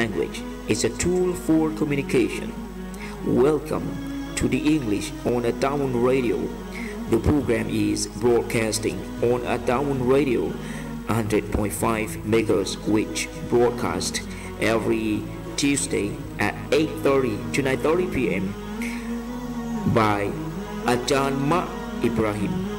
language is a tool for communication. Welcome to the English on a Taawoon radio. The program is broadcasting on a Taawoon radio 100.5 MHz, which broadcast every Tuesday at 8:30 to 9:30 p.m. by Ajahn Mak Ibrahim.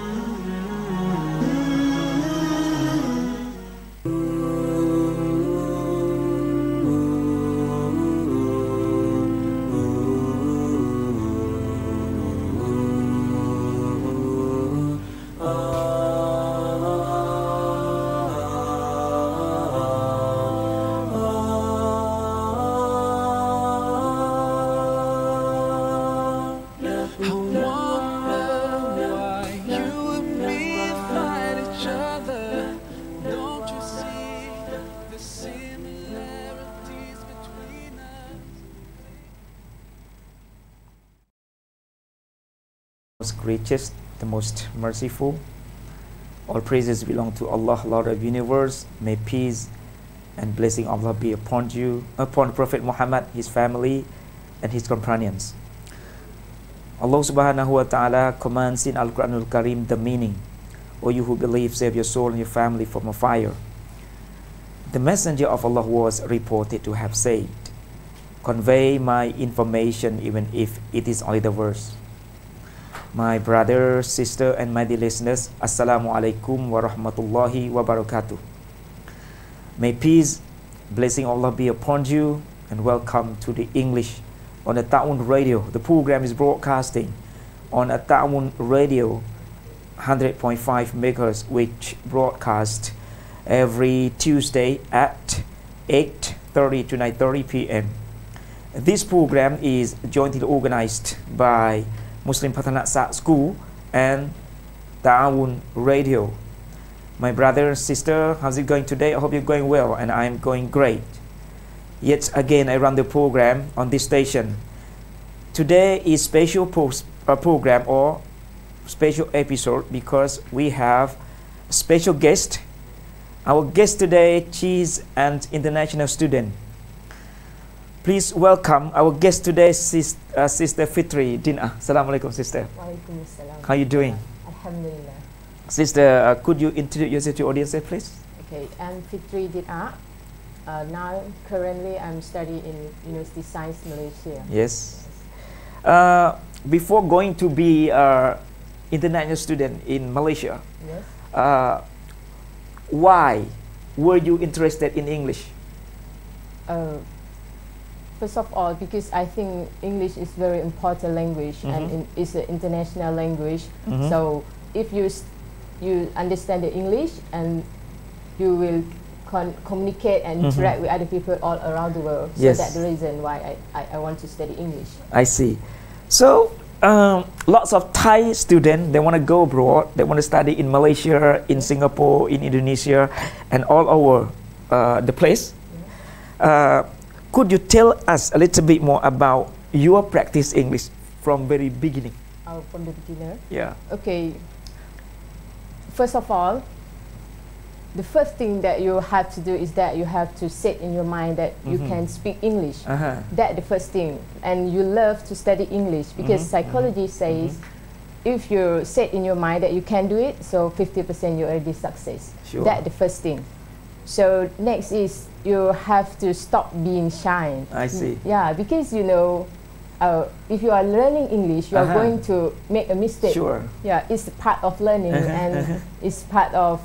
Most gracious, the most merciful. All praises belong to Allah, Lord of the universe. May peace and blessing of Allah be upon you, upon Prophet Muhammad, his family, and his companions. Allah subhanahu wa ta'ala commands in Al-Quranul Karim the meaning, O you who believe, save your soul and your family from a fire. The messenger of Allah was reported to have said, convey my information even if it is only the verse. My brother, sister, and my dear listeners, Assalamu alaikum wa rahmatullahi wa barakatuh. May peace, blessing of Allah be upon you, and welcome to the English on the Taawoon radio. The program is broadcasting on a Taawoon radio 100.5 MHz, which broadcast every Tuesday at 8:30 to 9:30 p.m. This program is jointly organized by Muslim Pathanat School and Taawoon Radio. My brother and sister, how's it going today? I hope you're going well, and I'm going great. Yet again, I run the program on this station. Today is special program or special episode because we have a special guest. Our guest today, she is an international student. Please welcome our guest today, Sister Fitri Dina. Assalamualaikum, sister. Waalaikumsalam. How are you doing? Alhamdulillah. Sister, could you introduce yourself to the audience, please? Okay, I'm Fitri Dina. Now, currently, I'm studying in University Science Malaysia. Yes. Before going to be an international student in Malaysia, Yes. Why were you interested in English? First of all, because I think English is very important language and it's an international language. So if you understand the English and you will communicate and interact with other people all around the world. So Yes. that's the reason why I want to study English. I see. So lots of Thai students, they want to go abroad. They want to study in Malaysia, in Singapore, in Indonesia, and all over the place. Could you tell us a little bit more about your practice English from very beginning? From the beginner? Yeah. Okay. First of all, the first thing that you have to do is that you have to set in your mind that you can speak English. That's the first thing. And you love to study English because psychology says if you set in your mind that you can do it, so 50% you already success. Sure. That's the first thing. So next is you have to stop being shy. I see. Yeah, because if you are learning English, you are going to make a mistake. Sure. Yeah, it's part of learning and it's part of,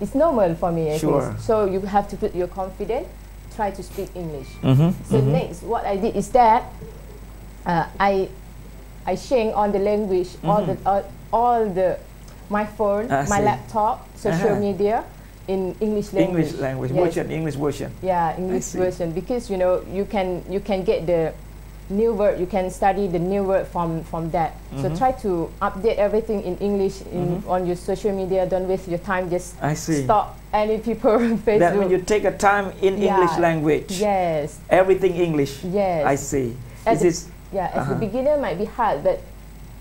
it's normal for me, I Sure. think. So you have to put your confidence, try to speak English. So next, what I did is that I change on the language, all the my phone, my laptop, social media, in English language. English language Yes. version, English version. Yeah, English version, because you can get the new word, you can study the new word from that. So try to update everything in English on your social media. Don't waste your time. Just stop any people on Facebook. That means you take a time in English language. Yes. Everything English. Yes. I see. As a beginner might be hard, but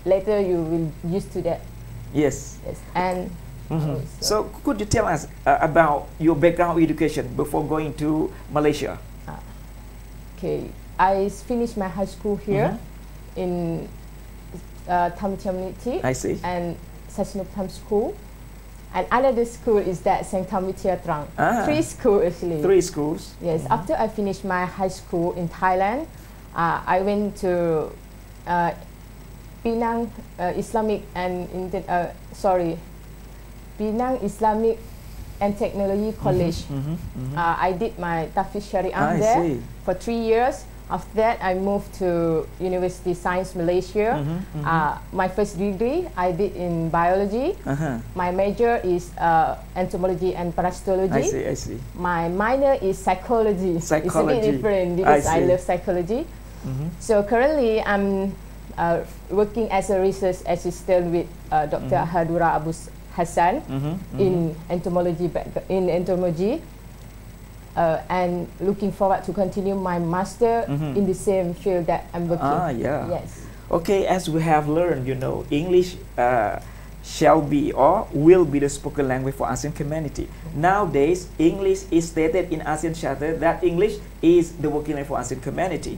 later you will used to that. Yes. Yes. And so could you tell us about your background education before going to Malaysia? Okay, I finished my high school here in Tamil community. I see. And Sachinopam school. And another school is that St. Tamitia Trang. Ah. 3 schools actually. 3 schools. Yes, after I finished my high school in Thailand, I went to Penang Islamic and Penang Islamic and Technology College. I did my Tafiz Syariah there for 3 years. After that, I moved to University Science Malaysia. My first degree I did in biology. My major is entomology and parasitology. I see. My minor is psychology. It's a bit different because I love psychology. So currently, I'm working as a research assistant with Dr. Hadura Abu Hassan in entomology. And looking forward to continue my master in the same field that I'm working. Yes. Okay, as we have learned, English shall be or will be the spoken language for ASEAN community. Nowadays, English is stated in ASEAN Charter that English is the working language for ASEAN community.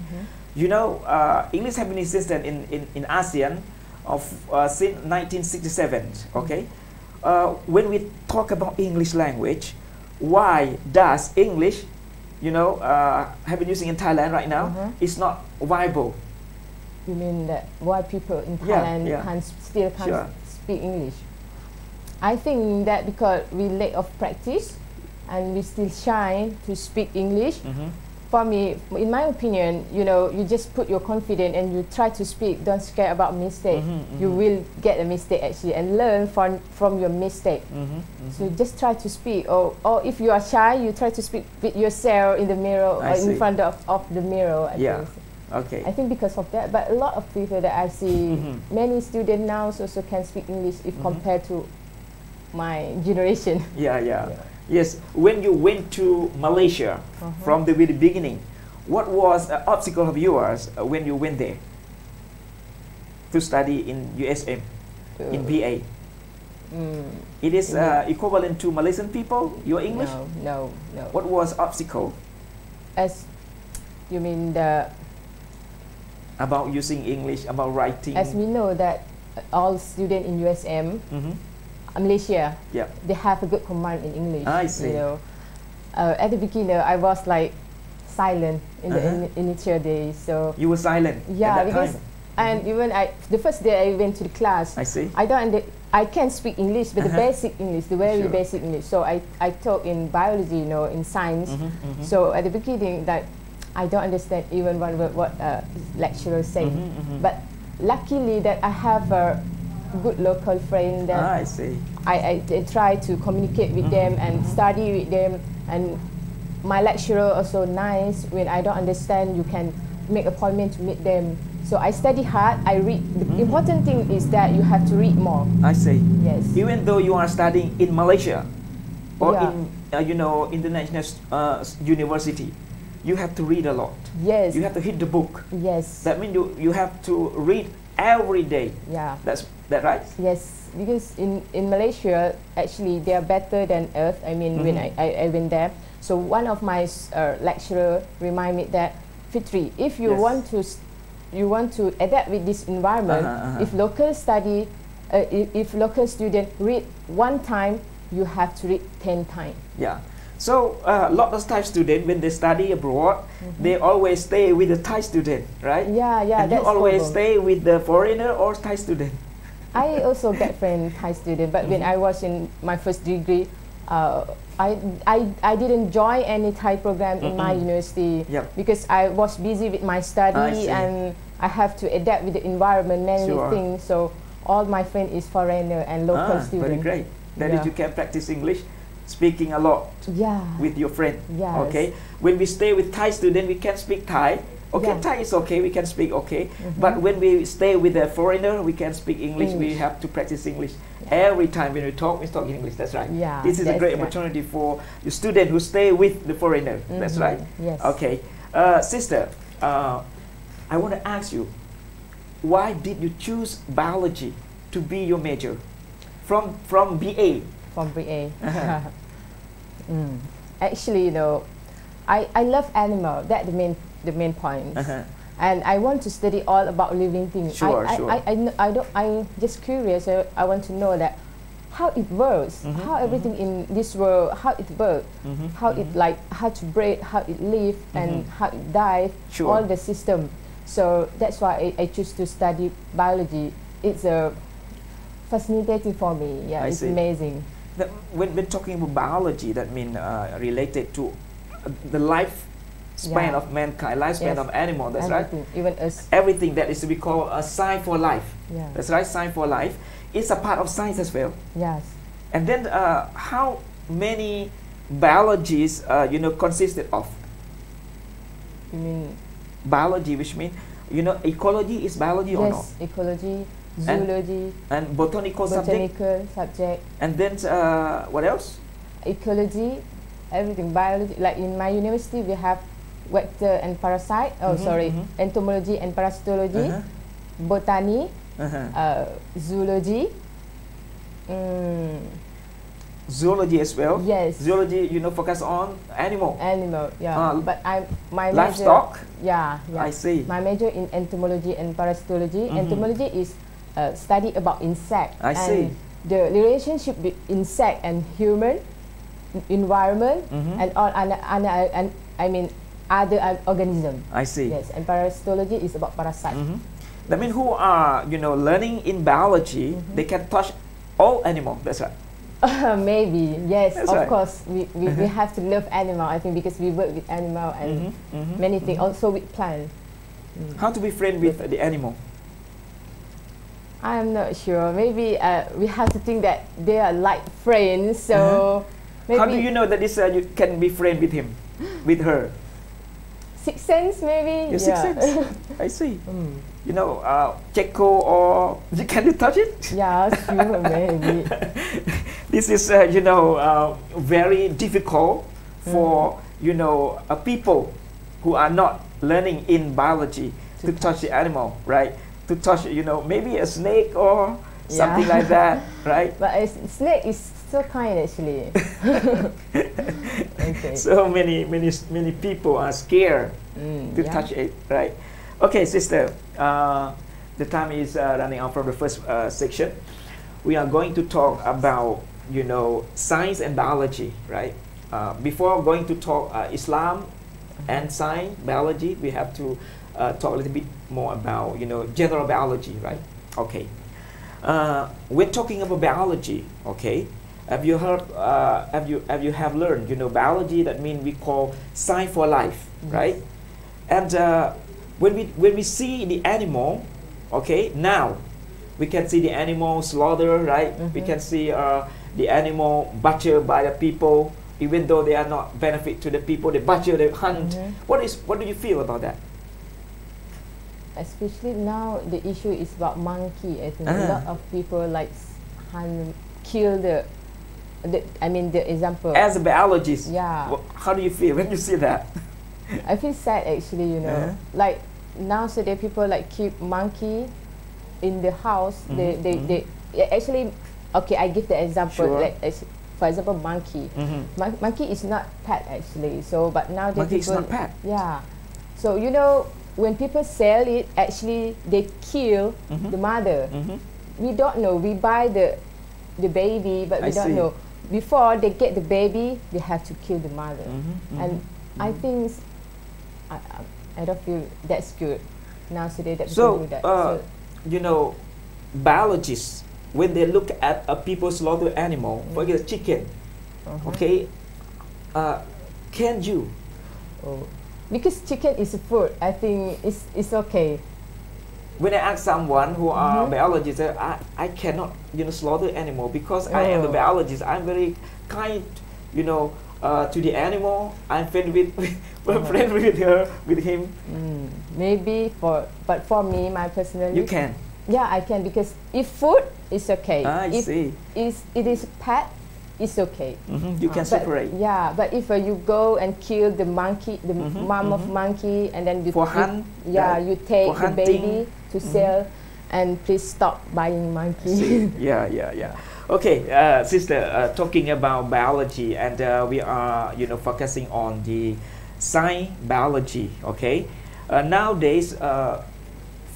English has been existent in ASEAN since 1967. Okay, when we talk about English language, why does English, have been using in Thailand right now, is not viable? You mean that why people in Thailand still can't speak English? I think that because we lack of practice and we still shy to speak English. For me, in my opinion, you just put your confidence and you try to speak. Don't scare about mistake. You will get a mistake actually and learn from your mistake. So just try to speak. Or if you are shy, you try to speak with yourself in the mirror or in front of the mirror. I think because of that. But a lot of people that I see, many students now also can speak English if compared to my generation. Yes, when you went to Malaysia from the very beginning, what was an obstacle of yours when you went there to study in USM, in BA? It is equivalent to Malaysian people, your English? No. What was obstacle? As you mean about using English, about writing? As we know that all students in USM, Malaysia, they have a good command in English. I see. At the beginning, I was like silent in the initial days. So you were silent. Yeah, at that because time. And even the first day I went to the class, I see. I can speak English, but the basic English, the very basic English. So I taught in biology, in science. So at the beginning, that I don't understand even one word what lecturer saying. But luckily that I have a good local friend that I see. I try to communicate with them and study with them, and my lecturer also nice. When I don't understand, you can make appointment to meet them. So I study hard, I read. The important thing is that you have to read more. I see. Yes. Even though you are studying in Malaysia or in international university, you have to read a lot. Yes. You have to hit the book. Yes. That means you have to read every day. Yeah. That's right? Yes, because in Malaysia, actually, they are better than us. I mean, when I went there. So one of my lecturer remind me that, Fitri, if you want to adapt with this environment, if local student read one time, you have to read 10 times. Yeah. So a lot of Thai students, when they study abroad, they always stay with the Thai student, right? Yeah. And you always stay with the foreigner or Thai student? I also get friend Thai student, but when I was in my first degree, I didn't join any Thai program in my university because I was busy with my study and I have to adapt with the environment, many things. So all my friend is foreigner and local student. Very great. That is, you can practice English, speaking a lot with your friend. Yes. Okay. When we stay with Thai student, we can speak Thai. Okay, Thai is okay, we can speak okay. But when we stay with a foreigner, we can speak English. We have to practice English. Every time when we talk English. That's right. Yeah, this is a great opportunity for the student who stay with the foreigner. That's right. Yes. Okay. Sister, I want to ask you, why did you choose biology to be your major from BA? From BA. Actually, I love animal. That the main the main points. And I want to study all about living things. Sure. I just curious. I want to know that how it works, how everything in this world, how it works, how it like, how to breathe, how it live, and how it dies, all the system. So that's why I choose to study biology. It's fascinating for me. Yeah, it's amazing. When talking about biology, that means related to the lifespan of mankind, lifespan of animal. That's everything, right. Even us. Everything that is we call a sign for life. Yeah. That's right. Sign for life. It's a part of science as well. Yes. And then how many biologies consisted of? You mean biology, which means ecology is biology or not? Yes, ecology, zoology, and botanical subject. And then what else? Ecology, everything, biology. Like in my university, we have vector and parasite. Entomology and parasitology, botany. Zoology. Zoology as well. Yes. Zoology, focus on animal. Animal, yeah. But my livestock. Major, yeah. I see. My major in entomology and parasitology. Entomology is study about insect. I see. The relationship between insect and human, environment, and all other organism. I see. Yes, and parasitology is about parasite. That means who are learning in biology, they can touch all animals. That's right. Maybe, yes. That's of right. course, we have to love animal. I think because we work with animal and many things. Also with plant. How to be friend with the animal? I'm not sure. Maybe we have to think that they are like friends. So maybe. How do you know that this you can be friend with him, with her? Sixth sense, maybe. Your sixth sense. I see. Gecko or can you touch it? Yeah, sure, maybe. This is very difficult for people who are not learning in biology to touch the animal, right? To touch maybe a snake or something like that, right? But a snake is so kind actually. Okay. So many people are scared to touch it, right? Okay, sister, the time is running out from the first section. We are going to talk about science and biology, right? Before going to talk Islam and science, biology, we have to talk a little bit more about general biology, right? Okay. We're talking about biology, okay? Have you heard? Have you learned? Biology. That means we call science for life, right? And when we see the animal, okay, now we can see the animal slaughter, right? We can see the animal butchered by the people, even though they are not benefit to the people. They butcher, they hunt. What do you feel about that? Especially now, the issue is about monkey. I think a lot of people like kill the example. As a biologist, yeah. How do you feel when you see that? I feel sad actually. Like nowadays people like keep monkey in the house. They actually, okay. I give the example. Sure. Like, for example, monkey. Monkey is not pet actually. So, but now monkey is not pet. Yeah. So when people sell it, actually they kill the mother. We don't know. We buy the baby, but we don't know. Before they get the baby, they have to kill the mother. And I think I don't feel that's good. Now today that people do that. Biologists, when they look at a people slaughter animal, for example, chicken, okay, can you? Because chicken is a food, I think it's okay. When I ask someone who are biologists, I cannot slaughter animal because I am the biologist. I'm very kind, to the animal. I'm friend with her, with him. Maybe but for me, my personally. You can. Yeah, I can, because if food is okay. I see. If it is pet, it's okay. You can separate. But if you go and kill the monkey, the mom of monkey, and then you you take the baby to sell, and please stop buying monkey. Yeah. Okay, sister, talking about biology, and we are focusing on the science, biology. Okay, nowadays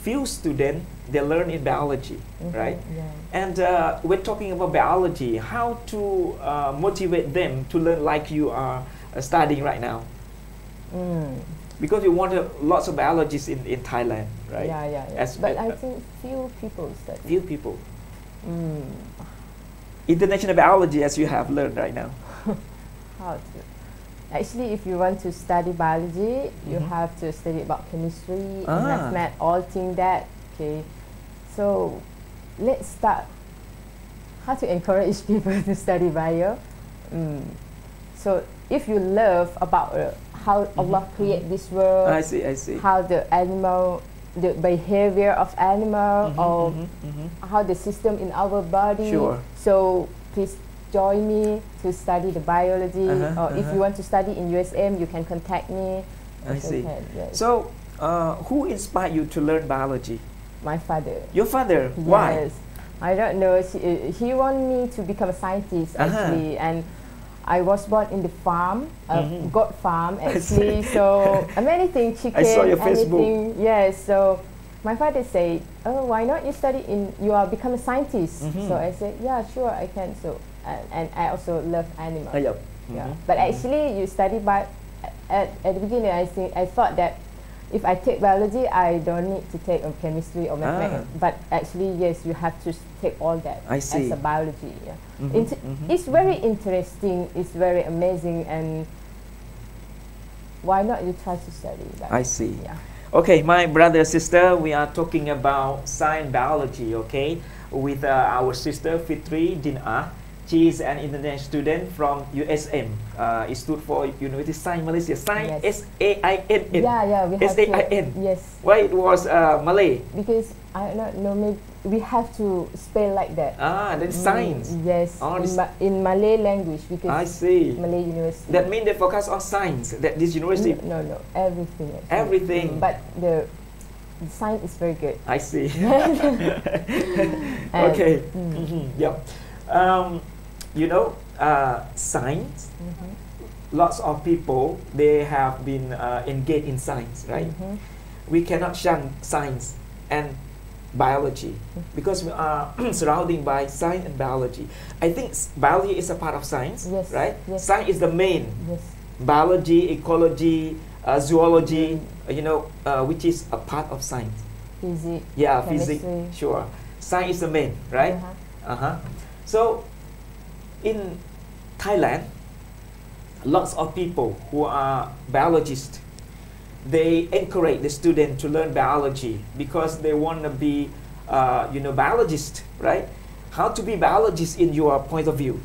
few students they learn in biology, right? Yeah. And we're talking about biology. How to motivate them to learn like you are studying right now? Because we want lots of biologists in Thailand, right? Yeah. But I think few people study. Few people. International biology, as you have learned right now. How to? Actually, if you want to study biology, you have to study about chemistry, mathematics, all things that. Okay, so let's start. How to encourage people to study bio? So if you love about how Allah create this world, I see. how the animal, the behavior of animal, or how the system in our body. Sure. So please join me to study the biology. Or if you want to study in USM, you can contact me. I see. Yes. So, who inspired you to learn biology? My father. Your father? Why? Yes. I don't know. He wanted me to become a scientist actually, and I was born in the farm, goat farm actually. So many things, chicken, I saw your Facebook. anything. Yes. So my father said, "Oh, why not you study you are become a scientist?" So I said, "Yeah, sure, I can." So and I also love animals. Yeah. But actually, you study at the beginning. I thought that if I take biology, I don't need to take chemistry or mathematics. But actually, yes, you have to take all that as a biology. Yeah. It's very interesting. It's very amazing, and why not you try to study that? I see. Yeah. Okay, my brother, sister, we are talking about science biology. Okay, with our sister Fitri Dinah. She is an international student from USM. It stood for University Science Malaysia. Science, Yes. S-A-I-N-N. Yeah, we have S-A-I-N. to. Yes. Why it was Malay? Because I don't know, maybe we have to spell like that. That's science. Yes. Oh, in Malay language, because I see. Malay university. That means they focus on science. That this university. No, everything. Actually. Everything. But the science is very good. I see. Okay. Yep. You know, science. Lots of people they have been engaged in science, right? We cannot shun science and biology because we are surrounded by science and biology. I think biology is a part of science, Yes, right? yes. Science is the main. Yes. Biology, ecology, zoology, which is a part of science. Physics. Yeah, chemistry. physics, sure. Science is the main, right? So, in Thailand, lots of people who are biologists, they encourage the student to learn biology because they want to be, biologist, right? How to be biologist in your point of view?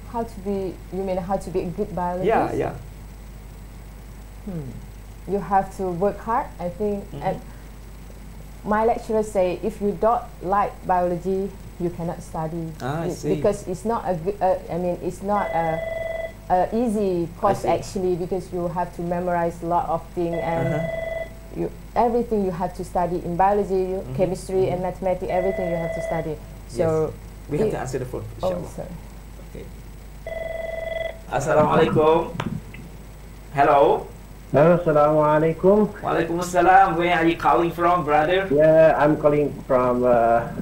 How to be? You mean how to be a good biologist? Yeah. You have to work hard, I think. And my lecturers say if you don't like biology, you cannot study I it see. because it's not a good. It's not a easy course actually, because you have to memorize a lot of things and everything you have to study in biology, chemistry, and mathematics. Everything you have to study. So we have to answer the phone. Oh, sorry. Okay. Assalamualaikum. Hello. Hello, Assalamualaikum. Waalaikumsalam. Where are you calling from, brother? Yeah, I'm calling from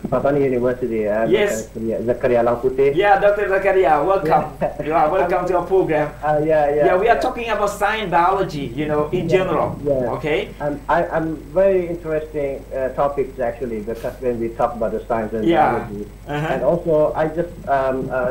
Patani University. Yes. Zakaria Langputeh. Yeah, Dr. Zakaria, welcome. You are welcome to our program. Yeah, we are talking about science, biology, in general. Yeah. Okay. I'm very interesting topics actually, because when we talk about the science and biology, and also I just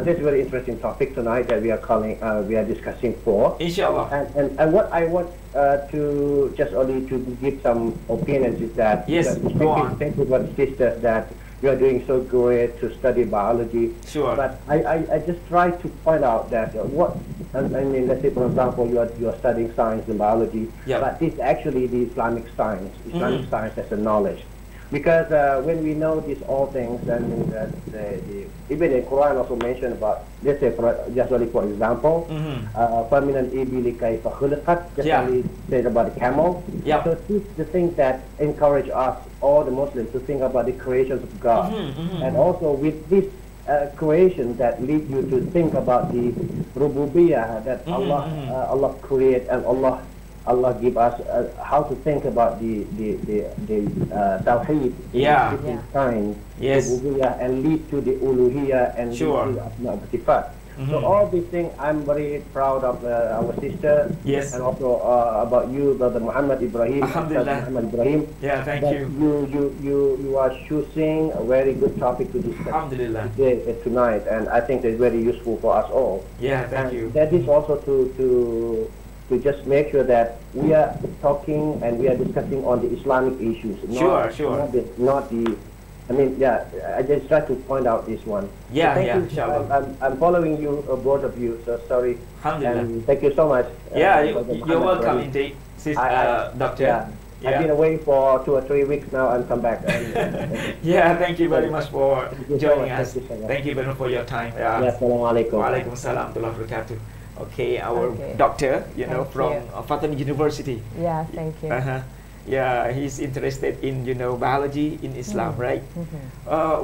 this very interesting topic tonight that we are discussing for. Inshallah. And what I want to just only to give some opinions is that thank you for the sister that you are doing so great to study biology. Sure. But I just try to point out that let's say for example you are studying science and biology, but it's actually the Islamic science as a knowledge. Because when we know these all things, then even the Quran also mentioned about, let's say, just only for example, فَمِنَ الْإِبِلِ كَيْفَ خُلِقَتْ, just only said about the camel. So this is the thing that encourage us, all the Muslims, to think about the creations of God. And also with this creation that lead you to think about the rububiyyah, that Allah create and Allah Allah give us how to think about the tawheed, Yeah. signs, Yes. rububiyyah, and lead to the uluhiyyah and Sure. lead to asma wa sifat. So all these things, I'm very proud of our sister, Yes. and also about you, Brother Muhammad Ibrahim. Alhamdulillah. Muhammad Ibrahim. Yeah, thank that you. You are choosing a very good topic to discuss Alhamdulillah. tonight, and I think it's very useful for us all. Yeah, thank And you. that is also to just make sure that we are talking and we are discussing on the Islamic issues. Sure. Not the. I mean, yeah. I just try to point out this one. Yeah, so thank yeah, you. inshallah. I'm following you, both of you. So sorry. Alhamdulillah. And thank you so much. Yeah, Brother you're Muhammad welcome Ibrahim. indeed, Doctor. Yeah. I've been away for 2 or 3 weeks now and come back. Yeah, thank you very much for you so joining much. us. Thank you so much. Thank you very much for your time. Yeah, Assalamualaikum. Waalaikumsalam warahmatullahi wabarakatuh. Okay, our Okay. doctor, from you. Fatima University. Yeah, thank you. Yeah, he's interested in biology in Islam, right?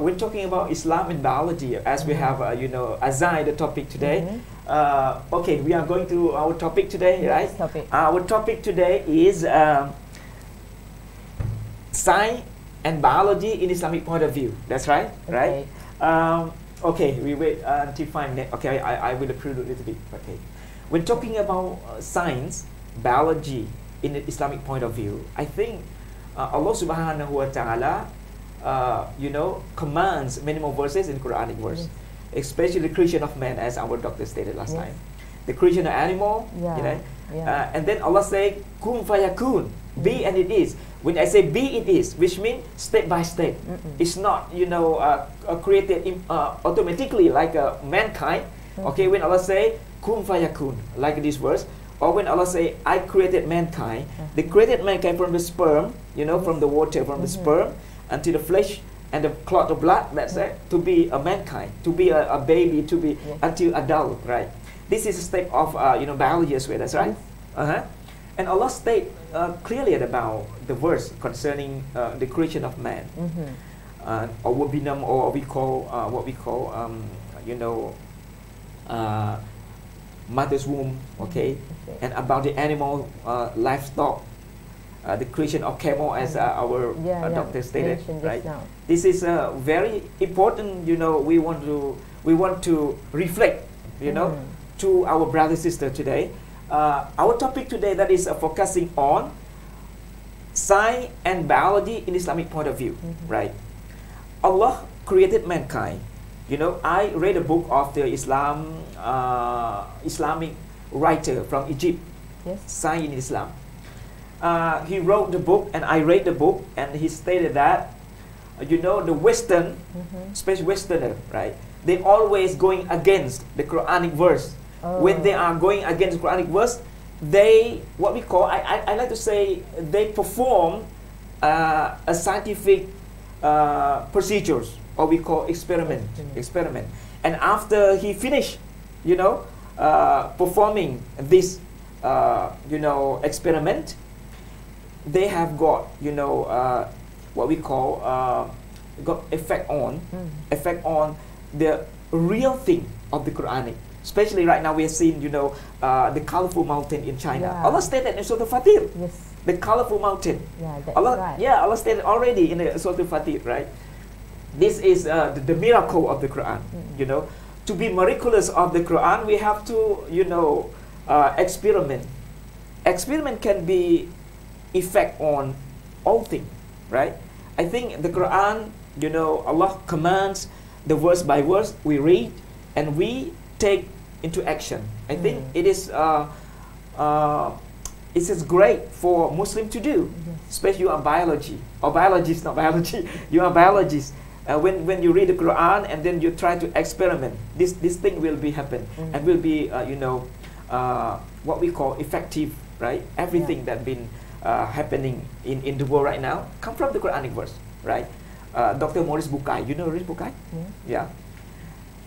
When talking about Islam and biology, as we have assigned the topic today. Okay, we are going to our topic today, right? Yes, topic. Our topic today is science and biology in Islamic point of view. That's right, right? Okay, we wait until 5 minutes. Okay, I will prelude a little bit. Okay, when talking about science, biology in the Islamic point of view, I think Allah Subhanahu wa Taala, commands many more verses in Quranic verse, especially the creation of man, as our doctor stated last time, the creation of animal, and then Allah say, "Kun fayakun," be and it is. When I say be, it is, which means step by step. It's not created automatically like mankind. Okay, when Allah say kun fayakun, like this verse, or when Allah say I created mankind, the created mankind from the sperm, from the water, from the sperm until the flesh and the clot of blood. That's it. To be a mankind, to be a baby, to be until adult, right? This is a step of biology as well. That's right. And Allah state clearly about the verse concerning the creation of man, or what we call mother's womb, okay, and about the animal, livestock, the creation of camel, as our doctor stated, right? This is very important. We want to reflect, to our brother sister today. Our topic today that is focusing on science and biology in Islamic point of view, right? Allah created mankind. I read a book of the Islamic writer from Egypt, Science in Islam. He wrote the book and I read the book, and he stated that, the Western, especially Westerner, right? They always going against the Quranic verse. When they are going against the Quranic verse, they, what we call, I like to say, they perform a scientific procedures, or we call experiment. And after he finished, performing this, experiment, they have got, what we call, got effect on the real thing of the Quranic. Especially right now, we have seen, the colorful mountain in China. Allah stated in Surah Fatir, the colorful mountain. Allah stated already in the Surah Fatir, right? This is the miracle of the Quran. To be miraculous of the Quran, we have to, experiment. Experiment can be effect on all things, right? I think the Quran, Allah commands the verse by verse. We read and we take into action. I think it is great for Muslim to do. Especially you are biology, or biologist, not biology. You are biologist. When you read the Quran and then you try to experiment, this thing will be happen and will be what we call effective, right? Everything that been happening in the world right now come from the Quranic verse, right? Dr. Maurice Bukai, you know Maurice Bukai? Yeah.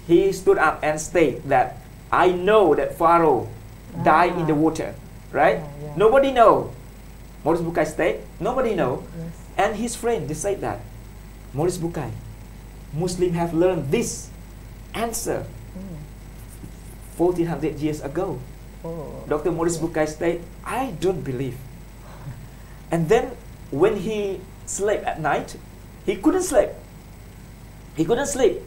He stood up and stated that I know that Pharaoh died in the water, right? Nobody know. Maurice Bukai said, nobody know. And his friend, they said that, Maurice Bukai, Muslims have learned this answer 1400 years ago. Dr. Maurice Bukai said, I don't believe. And then when he slept at night, he couldn't sleep. He couldn't sleep.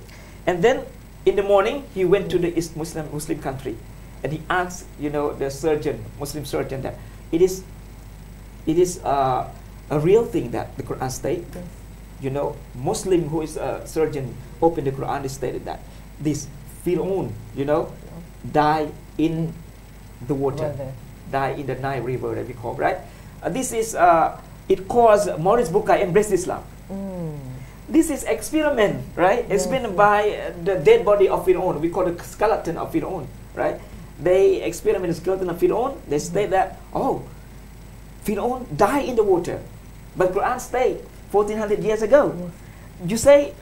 And then in the morning, he went to the East Muslim country. And he asked, the surgeon, Muslim surgeon, that it is a real thing that the Quran states. Yes. Muslim who is a surgeon opened the Quran, they stated that this Fir'aun, died in the water, died in the Nile River that we call, right? This is, it caused Maurice Bukai embrace Islam. This is experiment, right? Experiment by the dead body of Fir'aun. We call it skeleton of Fir'aun, right? They experiment the skeleton of Fir'aun. They state that, Fir'aun died in the water. But Quran state 1400 years ago. Yes. You say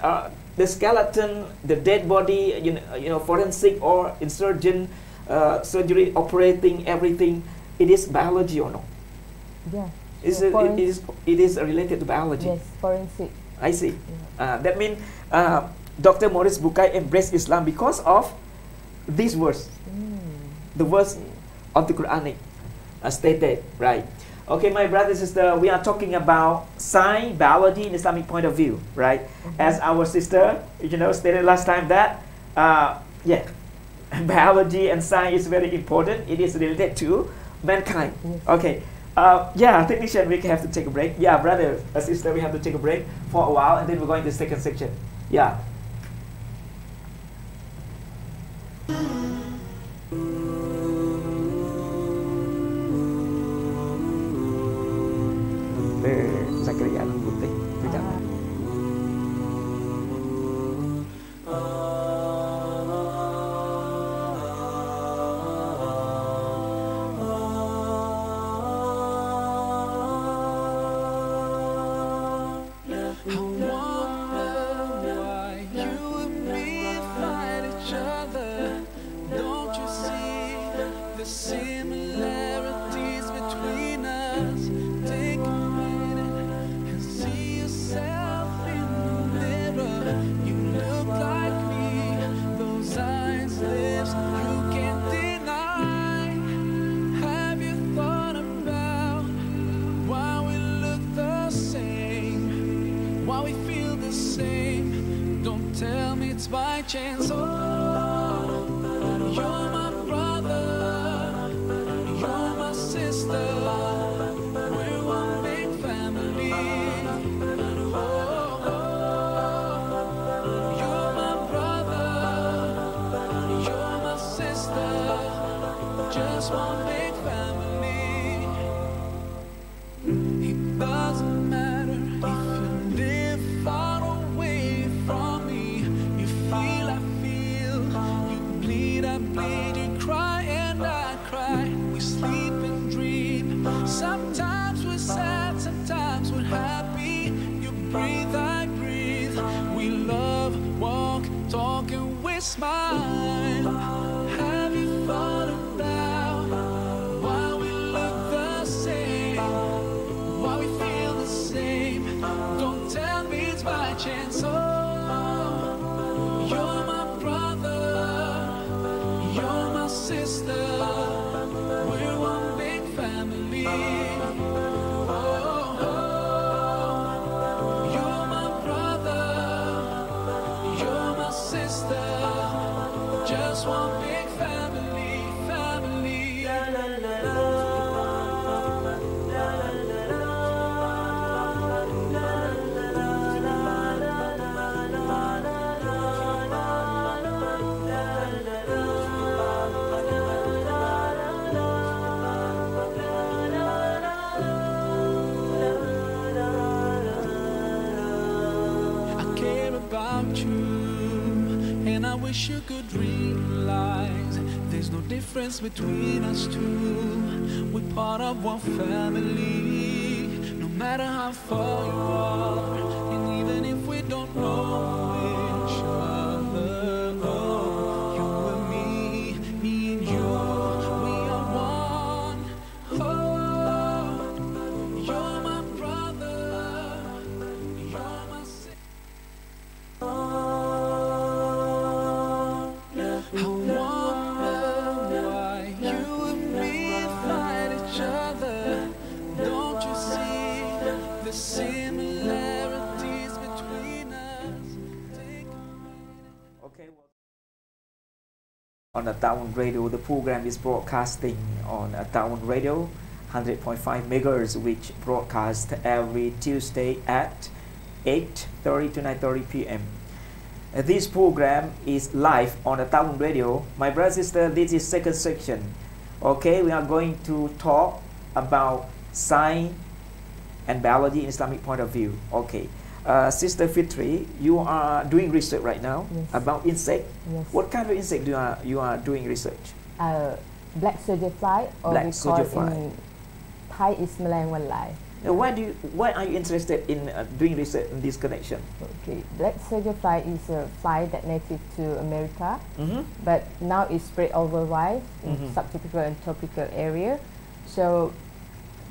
the skeleton, the dead body, forensic or insurgent, surgery, operating, everything, it is biology or no? Yeah. It is related to biology. Yes, forensic. I see. Yeah. That means Dr. Maurice Bukai embraced Islam because of this verse. The verse of the Quranic stated, right? Okay, my brothers and sisters, we are talking about science, biology in Islamic point of view, right? As our sister, stated last time that, biology and science is very important. It is related to mankind. Yes. Okay. Technician, we have to take a break. Yeah, brother, sister, we have to take a break for a while, and then we're going to the second section. Yeah. Zakaria Putih, itu jangan. Chance, you're my brother, you're my sister, we're one big family. You're my brother, you're my sister, just one big family. It doesn't matter if you live far away from me. I feel, you bleed, I bleed, you cry and I cry. We sleep and dream. Sometimes we're sad, sometimes we're happy. You breathe, I breathe. We love, walk, talk, and we smile. Have you thought about why we look the same? Why we feel the same? Don't tell me it's by chance. You're my brother, you're my sister, we're one big family. You're my brother, you're my sister, just one big family, family. La, la, la, la. I wish you could realize there's no difference between us two. We're part of one family, no matter how far you are, and even if we don't know each other. Oh, you and me and you, we are one. Oh, you're my brother, you're my sister. I wonder why you and the similarities between us. Okay. On Taawoon Radio, the program is broadcasting on Taawoon Radio, 100.5 megahertz, which broadcast every Tuesday at 8:30 to 9:30 p.m. This program is live on Taawoon Radio. My brother, sister, this is second section. Okay, we are going to talk about science and biology in Islamic point of view. Okay, Sister Fitri, you are doing research right now about insect. Yes. What kind of insect you are doing research? Black soldier fly, or Black we soldier call fly. in Thai is Malang Wan Lai. Why are you interested in doing research in this connection? Okay, black soldier fly is a fly that native to America, but now it's spread worldwide in subtropical and tropical area. So,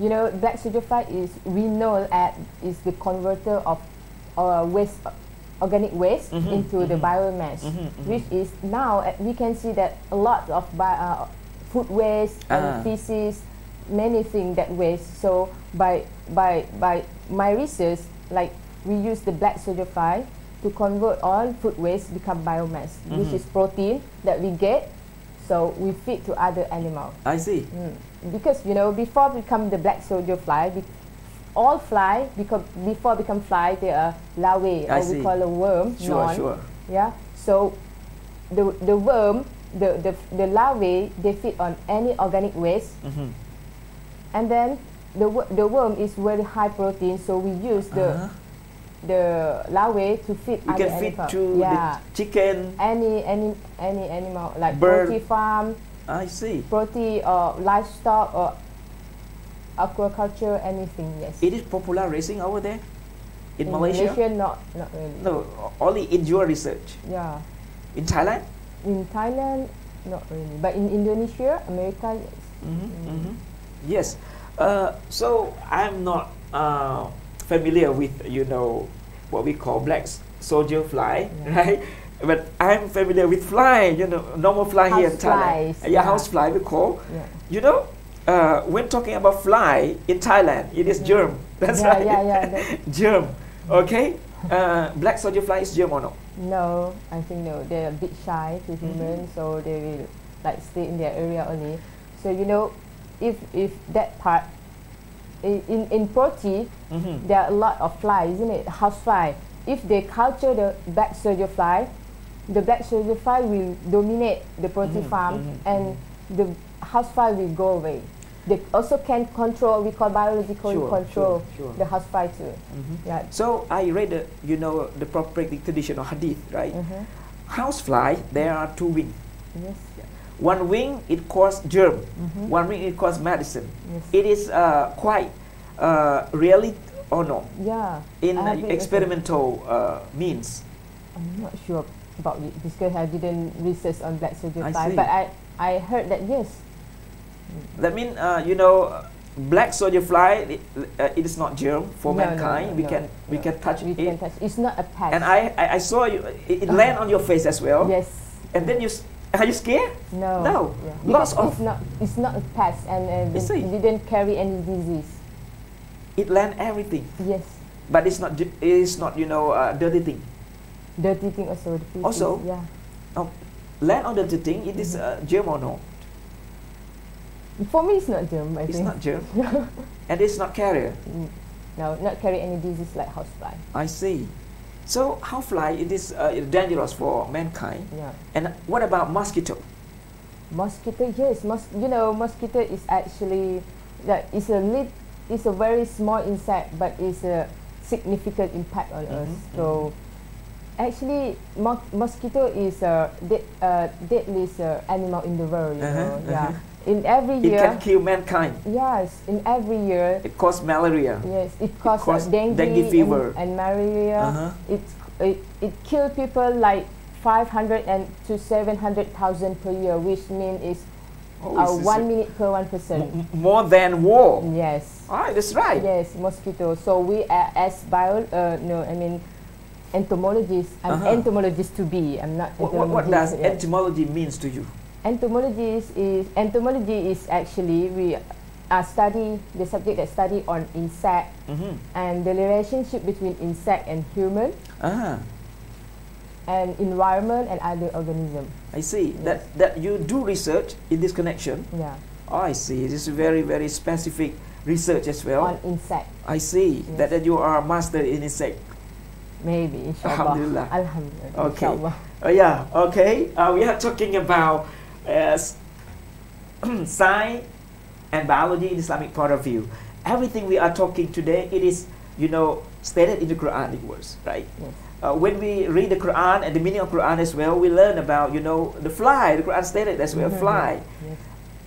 you know, black soldier fly is is the converter of waste, organic waste into the biomass, which is now we can see that a lot of food waste and feces, many things that waste. So by my research, like we use the black soldier fly to convert all food waste become biomass, which is protein that we get, so we feed to other animals. I see. Because, you know, before become the black soldier fly, all fly before become fly, they are larvae, or we call a worm. Sure. Yeah. So the worm, the larvae, they feed on any organic waste, and then the worm is very high protein, so we use the larvae to feed you other can feed animals. to the chicken, any animal, like bird. poultry farm, I see. poultry or livestock or aquaculture, anything. Yes. It is popular racing over there in Malaysia. Not really. No, only in your research. Yeah. In Thailand. In Thailand, not really, but in Indonesia, America, yes. Yes. So I'm not familiar with, you know, what we call black soldier fly, right? But I'm familiar with fly, you know, normal fly House here in Thailand. flies, House fly we call. Yeah. You know, when talking about fly in Thailand, it is germ. That's right. Germ. Okay. Black soldier fly is germ or no? No, I think no. They're a bit shy to humans, so they will like stay in their area only. So, you know, if that part in protein, there are a lot of fly, isn't it? House fly. If they culture the black soldier fly, the black soldier fly will dominate the protein farm, and the house fly will go away. They also can control, we call biological control the house fly too. Yeah. So I read the prophetic tradition or hadith, right? House fly, there are two wings. Yes. One wing it causes germ, one wing it causes medicine. Yes. It is quite reality or no? Yeah. In experimental means. I'm not sure about it because I didn't research on black soldier fly, see. but I heard that yes. That means black soldier fly it is not germ for mankind. We can touch it. Can touch. It's not a pest. And I saw you. It land on your face as well. Yes. And then are you scared? No. No. Yeah. Lots of. It's not a pest, and it didn't carry any disease. It land everything. Yes. But it's not dirty thing. Dirty thing also. The feces, Also. Yeah. Land on dirty thing. It is germ or no? For me, it's not germ. It's not germ. And it's not carrier. No, not carry any disease like housefly. I see. So housefly, it is dangerous for mankind. Yeah. And what about mosquito? Mosquito, yes. Mosquito is actually it's a very small insect, but it's a significant impact on us. So actually, mosquito is a deadliest animal in the world. Yeah. In every year, it can kill mankind. Yes, in every year. It causes malaria. Yes, it causes dengue fever and malaria. It kills people like 500 to 700,000 per year, which means it's 1 minute per 1 person. More than war. Yes. That's right. Yes, mosquito. So we as entomologists. I'm entomologist to be. I'm not. What does entomology means to you? Entomology is actually study the subject that study on insect and the relationship between insect and human and environment and other organism. I see. That you do research in this connection. Yeah. Oh, I see. This is very specific research as well. On insect. I see. Yes. That you are a master in insect. Maybe, inshallah. Alhamdulillah. Alhamdulillah. Okay. Inshallah. Yeah. Okay. We are talking about science and biology in Islamic point of view. Everything we are talking today, it is, stated in the Quranic words, right? Yes. When we read the Quran and the meaning of Quran as well, we learn about, the fly. The Quran stated as well, fly.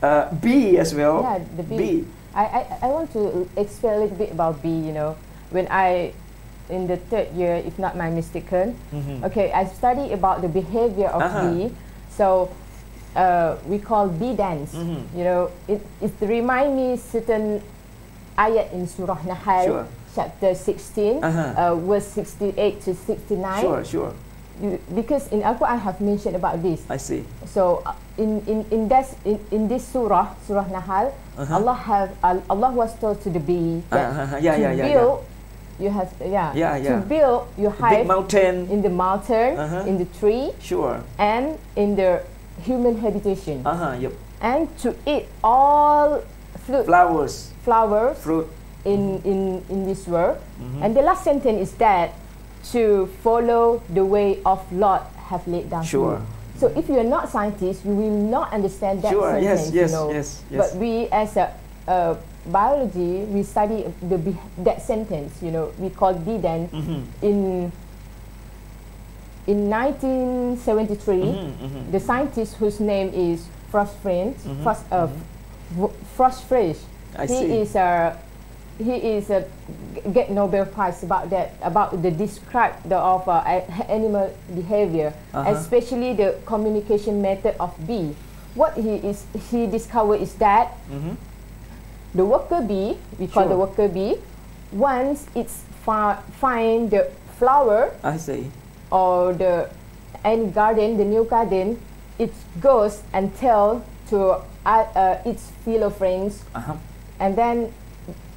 Yes. Bee as well. Yeah, the bee. I want to explain a little bit about bee, When in the third year, if not my mistaken, okay, I study about the behavior of bee. So we call bee dance. It remind me certain ayat in Surah Nahl. Sure. Chapter 16, verse 68 to 69. Sure. Because in Al-Quran I have mentioned about this. I see. So in this surah Nahl, Allah was told to the bee that to build, you have to build your hive big mountain. In the mountain, in the tree, sure, and in the human habitation, yep, and to eat all flowers, fruit. In this world. And the last sentence is that to follow the way of Lord have laid down. Sure. So if you are not scientist, you will not understand that sentence. Yes. But we as a biology, we study that sentence. We call Bidan. In 1973, the scientist whose name is Frostfish. He is get Nobel Prize about that, about the describe of animal behavior, especially the communication method of bee. What he discovered is that the worker bee, we call the worker bee, once it's find the flower, I see, or any garden, the new garden, it goes and tell to its fellow friends, and then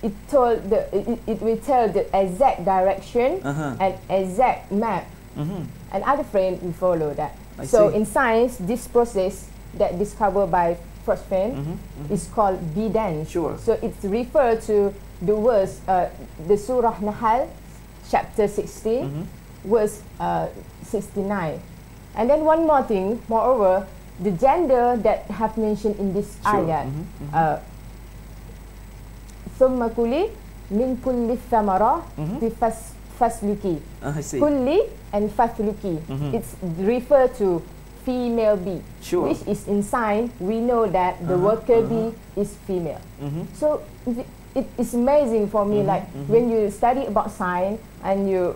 it will tell the exact direction and exact map, and other friends will follow that. So in science, this process that discovered by Frostfish is called bee dance. Sure. So it's referred to the verse, the Surah Nahl, chapter 16, verse 69. And then one more thing, moreover, the gender that have mentioned in this ayat. ثم كلي من كل الثمرة فاسلكي. كلي and fasluki. It's referred to female bee, which is in science we know that the worker bee is female. So it is amazing for me, like when you study about science and you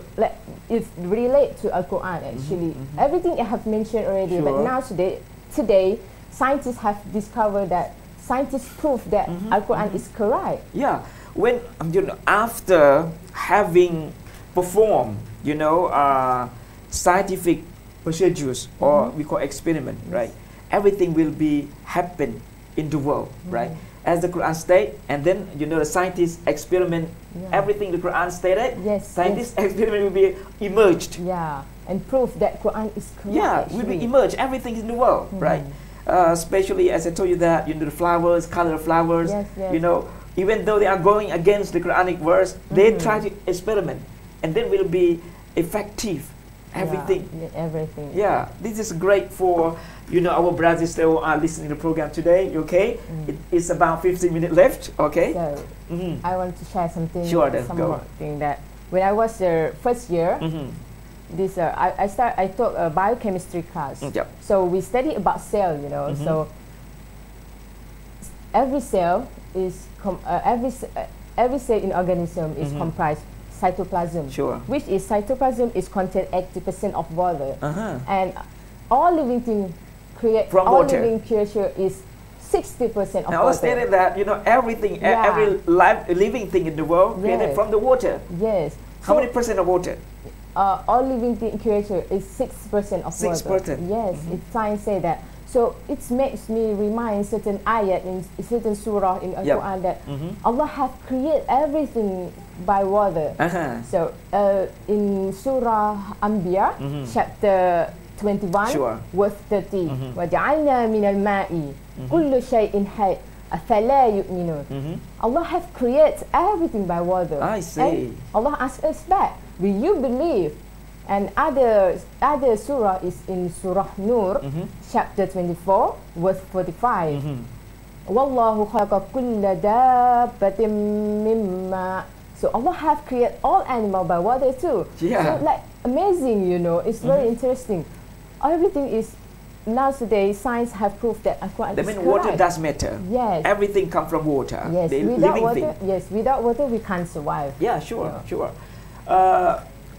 it relate to Al-Quran actually. Everything I have mentioned already, but now today scientists have discovered that. Scientists prove that Al-Quran is correct. Yeah, when after having performed, scientific procedures or we call experiment, right? Everything will be happen in the world, right? As the Quran states, and then the scientists experiment everything the Quran stated. Scientists experiment will be emerged. Yeah, and prove that Quran is correct. Yeah, will be emerged. Everything in the world, right? Especially as I told you that the flowers, color flowers, even though they are going against the Quranic verse, they try to experiment, and then will be effective. Everything. Everything. Yeah, this is great for our brothers who are listening to the program today. Okay, it's about 15 minutes left. Okay. So I want to share something. Sure, then go. Something that when I was first year. This I took a biochemistry class. So we study about cell, So every cell is every cell in organism is comprised cytoplasm, which is cytoplasm is contain 80% of water, and all living thing living creature is 60% of water. I stated that everything, every living thing in the world created from the water. Yes. How many percent of water? All living creature is 6% of water. 6%. Yes, science say that. So it makes me remind certain ayat in certain surah in Al-Quran that Allah have created everything by water. So in Surah Anbiya, chapter 21, verse 30, وَجَعَلْنَا مِنَ الْمَاءِ كُلُّ شَيْءٍ حَيٍّ أَفَلَا يُؤْمِنُونَ. Allah have created everything by water. I see. And Allah asks us back, will you believe? And other surah is in Surah Nur, chapter 24, verse 45. Wallahu khalaqa kulla dabbatin mimma. So Allah have created all animal by water too. Yeah. So like amazing, you know. It's very interesting. Everything is nowadays science have proved that Al-Quran is mean correct. water does matter. Yes. Everything comes from water. Yes. The Without living water, thing. yes. Without water, we can't survive. Yeah, sure, sure.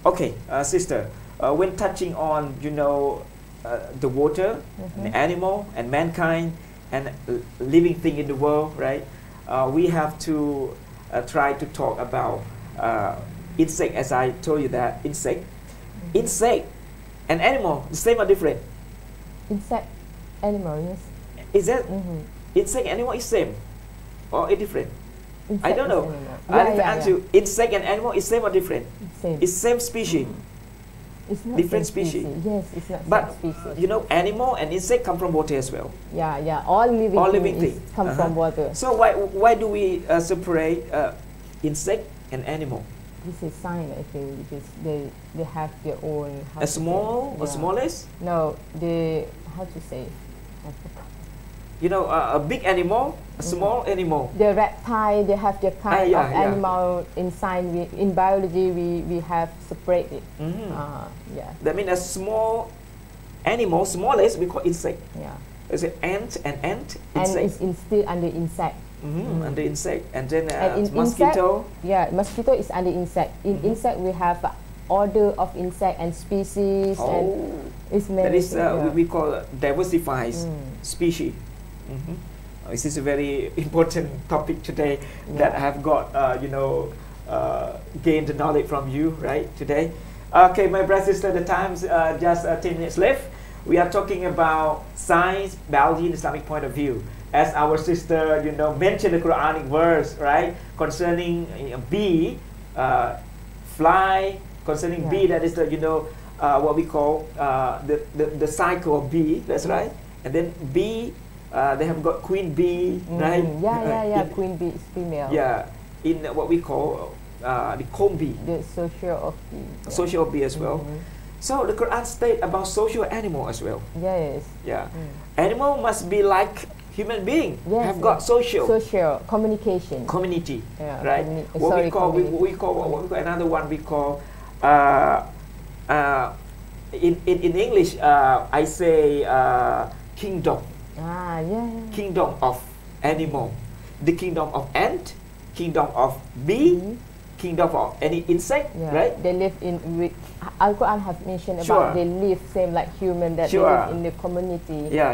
Okay, sister. When touching on, you know, the water, the animal, and mankind, and living thing in the world, right? We have to try to talk about insect. As I told you that insect and animal, the same or different? Insect, animal, yes. Is that insect, animal is same or is different? Insect I don't know. I have to answer you. Insect and animal is same or different? Same. It's same species. It's not Different same species. Yes, it's not But same species. you know, animal and insect come from water as well. Yeah. All living things come from water. So why do we separate insect and animal? This is sign, I think, because they have their own. A smallest? No, how to say? You know, a big animal, a small animal. The reptile, they have their kind of animal in science. In biology, we have separated. Yeah. That means a small animal, smallest, we call insect. Yeah. Is it ant and ant? And it's still under insect. Under insect, and then Insect, mosquito. yeah, mosquito is under insect. In insect, we have order of insect and species. And it's that is we call diversified species. This is a very important topic today that I have got, you know, gained the knowledge from you, right, today. Okay, my brothers and sisters, the time's just 10 minutes left. We are talking about science, biology, and Islamic point of view. As our sister, you know, mentioned the Quranic verse, right, concerning bee, fly, concerning bee, that is the, you know, what we call the cycle of bee, that's right. And then bee, they have got queen bee, right? Yeah. Queen bee is female. Yeah, in what we call the comb bee. The social of bee. Yeah. Social bee as well. So the Quran states about social animal as well. Yes. Yeah. Animal must be like human being. Yes, have got social. Social communication. Community. Yeah, right. What we call another one we call in English I say kingdom. Kingdom of animal, the kingdom of ant, kingdom of bee, kingdom of any insect, right? They live in. Al-Quran have mentioned about they live same like human, that they live in the community. Yeah.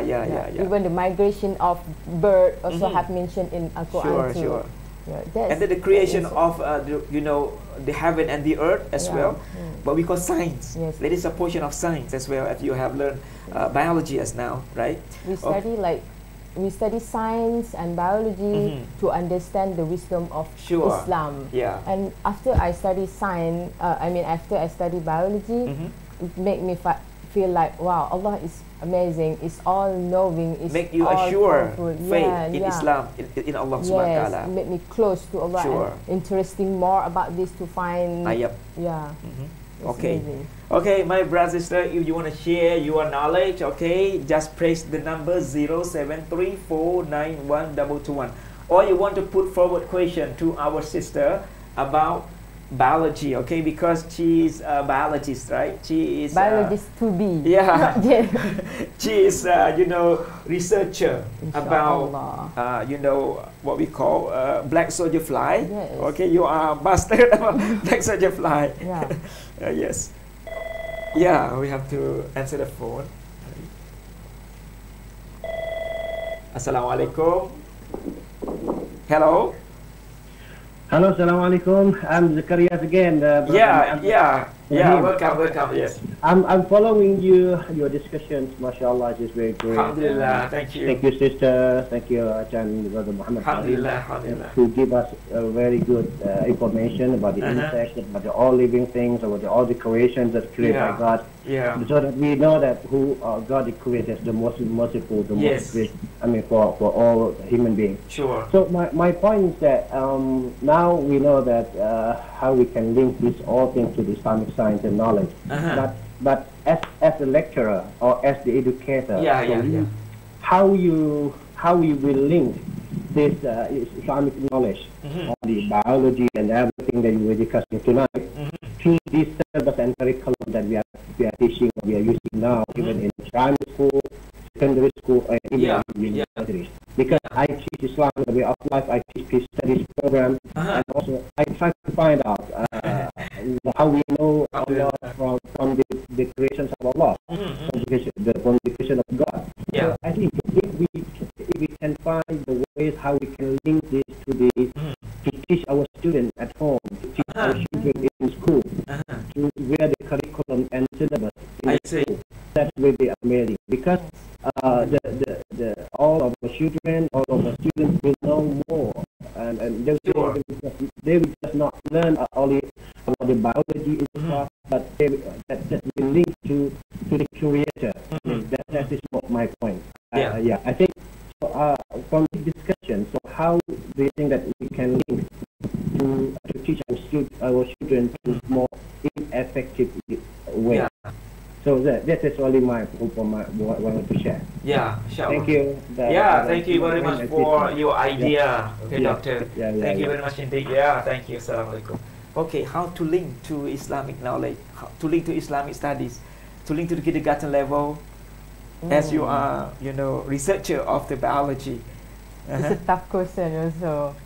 Even the migration of bird also have mentioned in Al-Quran too. Yeah, and then the creation of you know, the heaven and the earth as well. But we call science. Yes. That is a portion of science as well, as you have learned biology as now, right? We study we study science and biology to understand the wisdom of Islam. Yeah. And after I study science, after I study biology, it make me feel like, wow, Allah is amazing. It's all knowing. It's make you all a sure powerful. faith in Islam, in Allah Subhanahu wa Taala. Make me close to Allah. And interesting more about this to find. Okay. Okay, my brother, sister, if you want to share your knowledge, okay, just press the number 0734912221. Or you want to put forward question to our sister about biology, okay, because she is a biologist, right? She is biologist to be. Yeah. She is, you know, researcher about, you know, what we call black soldier fly. Yes. Okay, you are master about black soldier fly. Yeah. Yes. Yeah, we have to answer the phone. Assalamualaikum. Hello. Hello, Assalamualaikum. I'm Zacharias again. Yeah. Yeah, welcome. Yes. I'm following your discussions. MashaAllah, is very great. Alhamdulillah, thank you. Thank you, sister. Thank you, Ajahn Brother Muhammad. Alhamdulillah. To give us very good information about the insects, about all living things, about all the creations that's created by God. Yeah. So that we know that who God created is the most merciful, the most great. I mean, for all human beings. Sure. So my point is that now we know that how we can link these all things to the Islamic science and knowledge. But as a lecturer or as the educator, how you will link this Islamic knowledge on the biology and everything that we were discussing tonight to this syllabus and curriculum that we are teaching, we are using now, even in primary school, secondary school, and even in universities. Because I teach Islam the way of life, I teach peace studies program, and also I try to find out how we know Allah from the creations of Allah, from the creation of God. So I think if we can find the ways how we can link this to teach our students at home, to teach our children in school, to where the curriculum and syllabus in school, that will be amazing. Because all of the children, all of the students will know more, and they will just not learn only about the biology itself, but that will link to the Creator. That is my point. I think from this discussion, so how do you think that we can link to teach our children in a more effective way? So that is only what I wanted to share. Thank you. Thank you very much for your idea. Okay, doctor. Thank you very much indeed. Thank you. Assalamualaikum. Okay, how to link to Islamic knowledge, how to link to Islamic studies, to link to the kindergarten level, as you are, researcher of the biology. It's a tough question also.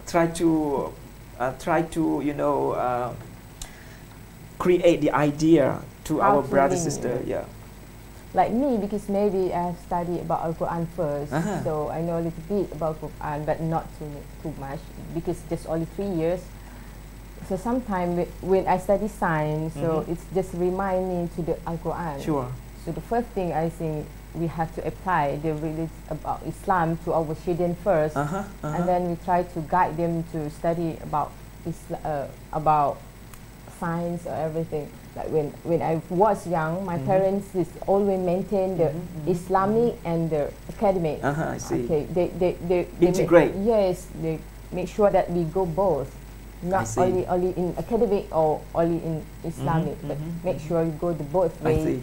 Try to create the idea to our brother sister. Like me, because maybe I have studied about Al-Quran first, so I know a little bit about Quran, but not too much, because just only 3 years. So sometimes when I study science, so it's just remind me to the Al-Quran. Sure. So the first thing I think we have to apply the religion about Islam to our children first, and then we try to guide them to study about science or everything. Like when I was young, my parents is always maintain the Islamic and the academic. I see. Okay, they integrate. They make sure that we go both, not only in academic or only in Islamic, but make sure you go the both ways.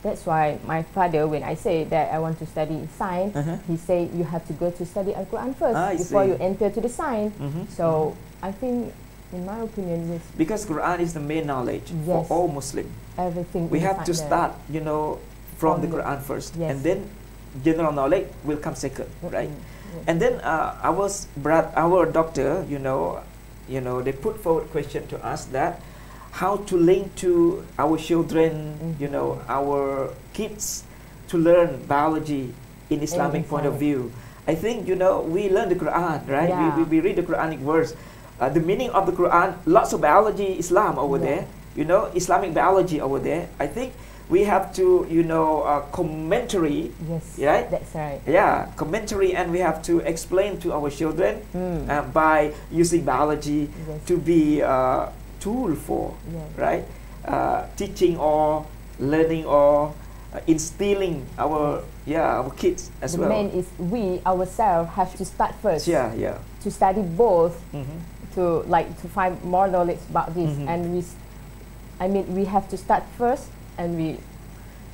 That's why my father, when I say that I want to study science, he say you have to go to study Al-Quran first before you enter to the science. So I think, in my opinion, yes. Because Quran is the main knowledge for all Muslims. Everything. We have to start, from the Quran first, and then general knowledge will come second, right? And then our doctor, they put forward question to us that how to link to our children, our kids to learn biology in Islamic point of view. I think, we learn the Quran, right? We read the Quranic verse. The meaning of the Quran, lots of biology, Islam over there, Islamic biology over there. I think we have to, commentary. Yes, right? That's right. Yeah, commentary, and we have to explain to our children by using biology to be tool for, right? Teaching or learning or instilling our kids as well. The main is we ourselves have to start first. To study both, to find more knowledge about this, and we have to start first, and we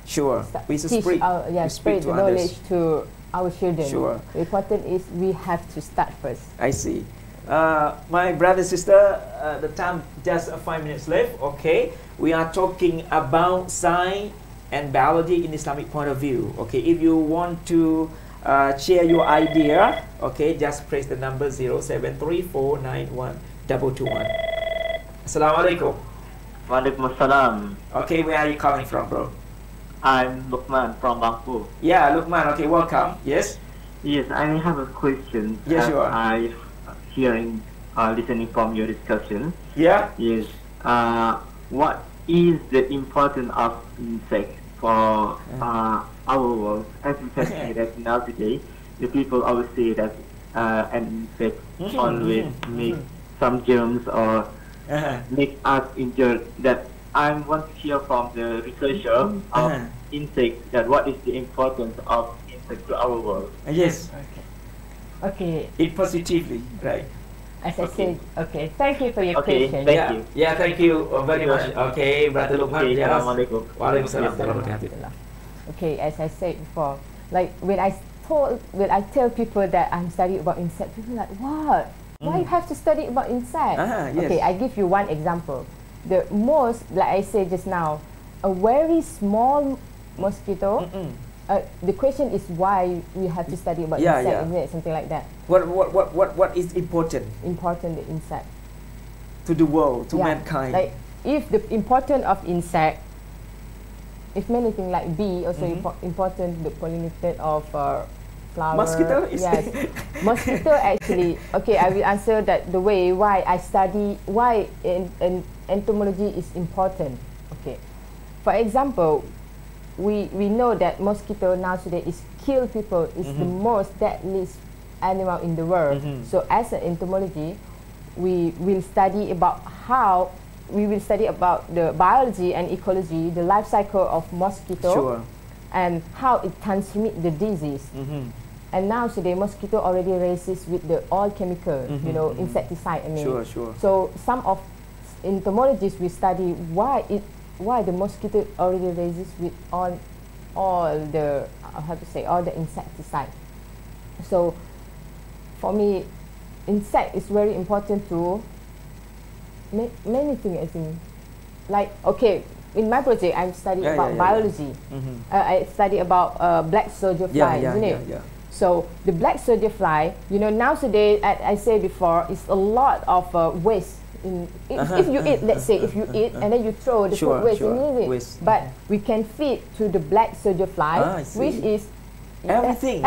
spread the knowledge to our children. The important is we have to start first. I see. My brother, sister, the time just 5 minutes left. Okay, we are talking about science and biology in Islamic point of view. Okay, if you want to share your idea, okay, just press the number 0734912221. Assalamualaikum. Waalaikumsalam. Okay, where are you calling from, bro? I'm Lukman from Bang Phu. Yeah, Lukman. Okay, welcome. Yes. Yes, I have a question. Yes, sure. I listening from your discussion. Yeah. Yes. what is the importance of insect for our world? As you can see that nowadays, the people always say that an insect always make some germs or make us injured. That I want to hear from the researcher of insects that what is the importance of insect to our world. Yes, Okay. it positively, right? As I said, okay. Thank you for your Okay, question. thank Yeah, you. yeah, thank you very much. Okay, Brother Lukman. Okay, Yes. Assalamualaikum. Waalaikumsalam warahmatullahi wabarakatuh. Okay, as I said before, like when I tell people that I'm studying about insect, people are like, what? Why you have to study about insect? Yes. Okay, I give you one example. The most, like I said just now, a very small mosquito. The question is why we have to study about insect, isn't it? Something like that. What is important Important, the insect. to the world, to mankind? Like if the importance of insect, if many things like bee also important, the pollinator of flower. Mosquito is Yes, mosquito actually. Okay, I will answer that the way why I study why entomology is important. Okay, for example, we know that mosquito nowadays is kill people. Is the most deadliest animal in the world. So as an entomology, we will study about how the biology and ecology, the life cycle of mosquito, and how it transmit the disease. And now today, mosquito already raises with the all chemical, insecticide. I mean, so some of entomologists will study why the mosquito already raises with all the all the insecticide. So for me, insect is very important to many things. I think, like okay, in my project, I'm studying about biology. I study about black soldier fly, isn't it? So the black soldier fly, nowadays, I said before, is a lot of waste. If you eat, let's say, if you eat and then you throw the food waste in it, but we can feed to the black soldier fly, which is everything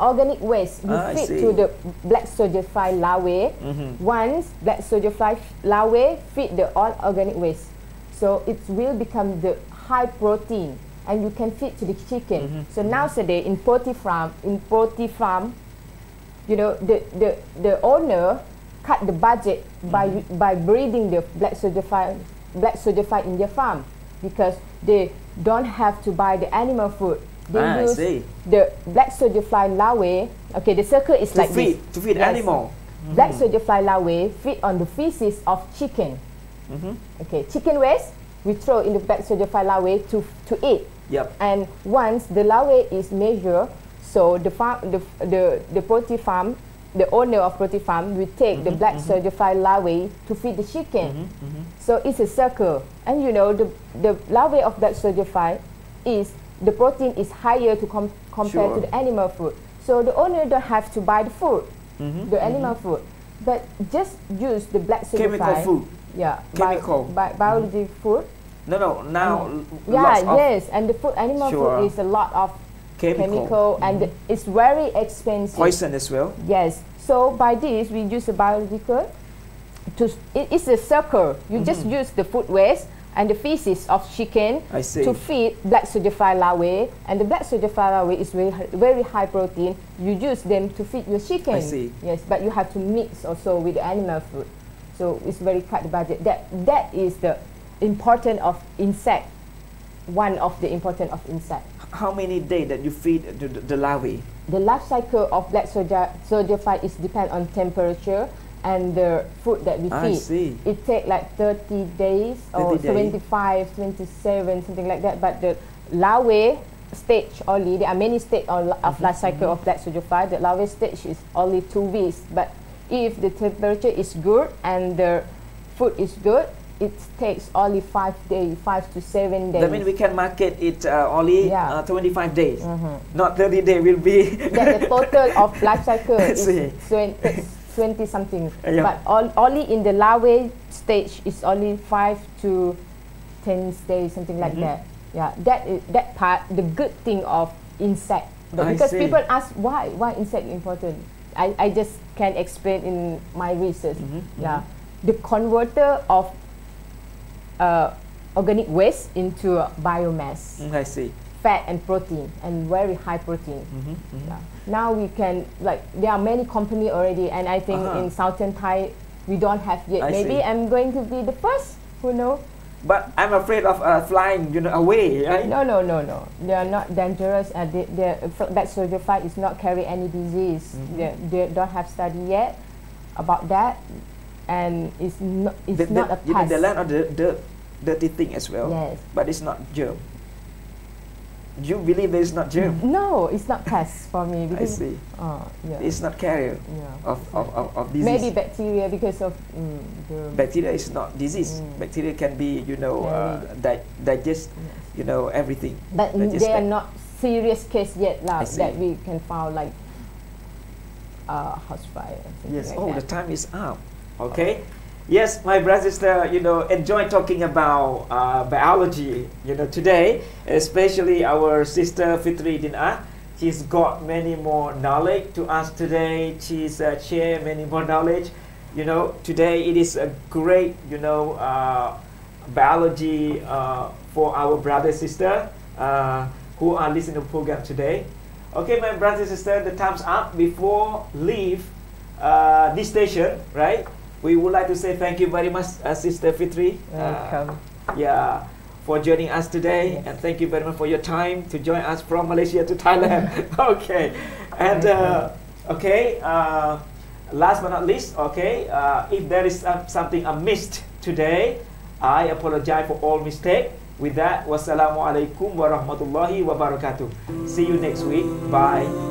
organic waste. We feed to the black soldier fly larvae. Once black soldier fly larvae feed the all organic waste, so it will become the high protein, and you can feed to the chicken. So nowadays in poultry farm, the owner cut the budget by breeding the black soldier fly in their farm, because they don't have to buy the animal food. They use the black soldier fly larvae. Okay, the circle is like this. To feed animal. Black soldier fly larvae feed on the feces of chicken. Okay, chicken waste we throw in the black soldier fly larvae to eat. And once the larvae is measured, so the poultry farm, the owner of poultry farm will take the black soldier fly larvae to feed the chicken. So it's a circle, and the larvae of black soldier fly the protein is higher to compare to the animal food. So the owner don't have to buy the food, the animal food, but just use the black soldier fly. Chemical food. Biology food. Now. Yes, and the food, animal food is a lot of chemical and it's very expensive. Poison as well. Yes. So by this we use the biological. It's a circle. You just use the food waste and the feces of chicken to feed black soldier fly larvae, and the black soldier fly larvae is very high protein. You use them to feed your chicken. Yes, but you have to mix also with the animal food. So it's very cut the budget. That is the importance of insect. One of the importance of insect. How many days that you feed the larvae? The life cycle of black soldier fly is depend on temperature and the food that we feed. It takes like 30 days or 25, 27, something like that. But the larvae stage only, there are many stages of life cycle of black soldier fly. The larvae stage is only 2 weeks. But if the temperature is good and the food is good, it takes only 5 days, 5 to 7 days. That means we can market it only 25 days. Not 30 days will be. The total of life cycle is 20 something. But only in the larvae stage is only 5 to 10 days, something like that. Yeah, that part, the good thing of insect. Because people ask why insect important. I just can explain in my research. The converter of organic waste into biomass. I see. Fat and protein, and very high protein. Yeah. Now we can, like, there are many companies already, and I think in Southern Thai we don't have yet. Maybe I'm going to be the first. Who knows? But I'm afraid of flying, away. Right? No. They are not dangerous. That certified is not carry any disease. They don't have study yet about that, and it's not a pest. The land of the dirty thing as well. Yes. But it's not germ. You believe it's not germ? No, it's not pest for me. Because, I see. Yeah. It's not carrier of disease. Maybe bacteria because of bacteria is not disease. Bacteria can be, digest, everything. But they are not serious case yet that we can find like house fire. Yes. Like the time is up. Okay. Yes, my brother sister, enjoy talking about biology, today, especially our sister Fitri Dinah. She's got many more knowledge to us today. She's share many more knowledge. Today it is a great, biology for our brother sister who are listening to the program today. Okay, my brother sister, the time's up. Before leave this station, right? We would like to say thank you very much, Sister Fitri. Welcome. For joining us today, and thank you very much for your time to join us from Malaysia to Thailand. Okay, and last but not least, if there is something I missed today, I apologize for all mistake. With that, wassalamu alaikum warahmatullahi wabarakatuh. See you next week. Bye.